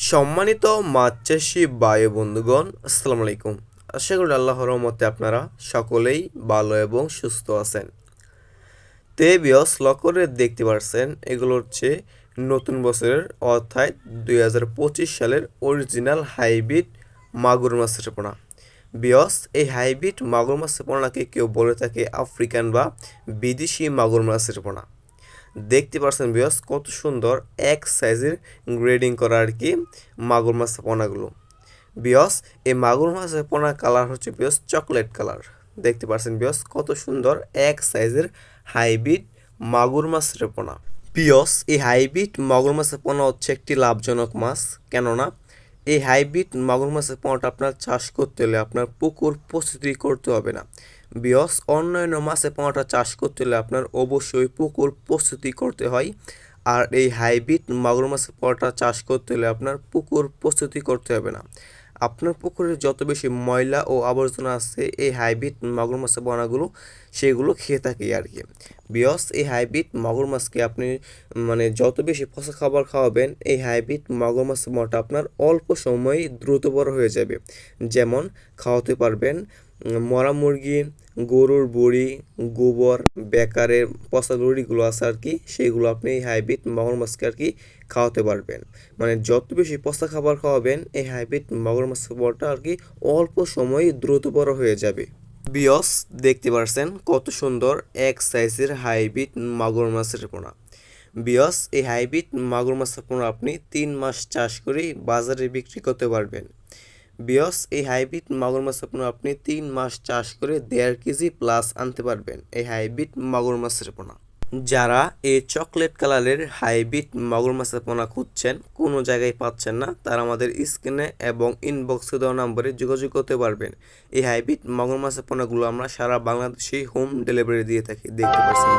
সম্মানিত মাছ চাষি ভাই বন্ধুগণ, আসসালামু আলাইকুম। আশা করি আল্লাহর রহমতে আপনারা সকলেই ভালো এবং সুস্থ আছেন। বিয়স লক্ষ্য দেখতে পারছেন, এগুলো হচ্ছে নতুন বছরের অর্থাৎ 2025 সালের অরিজিনাল হাইব্রিড মাগুর মাছের পোনা। বিয়স এই হাইব্রিড মাগুর মাছের পোনাকে কেউ বলে থাকে আফ্রিকান বা বিদেশি মাগুর মাছের পোনা। দেখতে পাচ্ছেন বিয়স কত সুন্দর এক সাইজের গ্রেডিং করা আর কি মাগুর মাছের পোনাগুলো। বিয়স এই মাগুর মাছের পোনা কালার হচ্ছে বিয়স চকলেট কালার। দেখতে পাচ্ছেন বিয়স কত সুন্দর এক সাইজের হাইব্রিড মাগুর মাছের পোনা। বিয়স এই হাইব্রিড মাগুর মাছের পোনা হচ্ছে একটি লাভজনক মাছ, কেননা এই হাইব্রিড মাগুর মাছের পোনাটা আপনার চাষ করতে হলে আপনার পুকুর প্রস্তুতি করতে হবে না। বিয়স অন্যান্য মাছের পোনাটা চাষ করতে হলে আপনার অবশ্যই পুকুর প্রস্তুতি করতে হয়, আর এই হাইব্রিড মাগুর মাছের পোনাটা চাষ করতে হলে আপনার পুকুর প্রস্তুতি করতে হবে না। আপনার পুকুরে যত বেশি ময়লা ও আবর্জনা আছে এই হাইব্রিড মাগুর মাছের পোনাগুলো সেগুলো খেয়ে থাকে আর কি। বিয়স এই হাইব্রিড মাগুর মাছকে আপনি যত বেশি পচা খাবার খাওয়াবেন এই হাইব্রিড মাগুর মাছের পোনাটা আপনার অল্প সময়ে দ্রুত বড় হয়ে যাবে। যেমন খাওয়াতে পারবেন মরা মুরগি, গরুর বড়ি, গোবর, বেকারের পচা লড়িগুলো আছে আর কি, সেইগুলো আপনি এই হাইব্রিড মাগুর মাছকে আর কি খাওয়াতে পারবেন। যত বেশি পচা খাবার খাওয়াবেন এই হাইব্রিড মাগুর মাছের পোনাটা আর কি অল্প সময়ে দ্রুত বড় হয়ে যাবে। বিয়স দেখতে পাচ্ছেন কত সুন্দর এক সাইজের হাইব্রিড মাগুর মাছের পোনা। বিয়স এই হাইব্রিড মাগুর মাছের পোনা আপনি 3 মাস চাষ করে বাজারে বিক্রি করতে পারবেন। বিয়স এই হাইব্রিড মাগুর মাছের পোনা আপনি 3 মাস চাষ করে 1.5 কেজি প্লাস আনতে পারবেন এই হাইব্রিড মাগুর মাছের পোনা। যারা এই চকলেট কালারের হাইব্রিড মাগুর মাছের পোনা খুঁজছেন, কোনো জায়গায় পাচ্ছেন না, তারা আমাদের স্ক্রিনে এবং ইনবক্সে দেওয়া নম্বরে যোগাযোগ করতে পারবেন। এই হাইব্রিড মাগুর মাছের পোনাগুলো আমরা সারা বাংলাদেশে হোম ডেলিভারি দিয়ে থাকি। দেখতে পাচ্ছেন।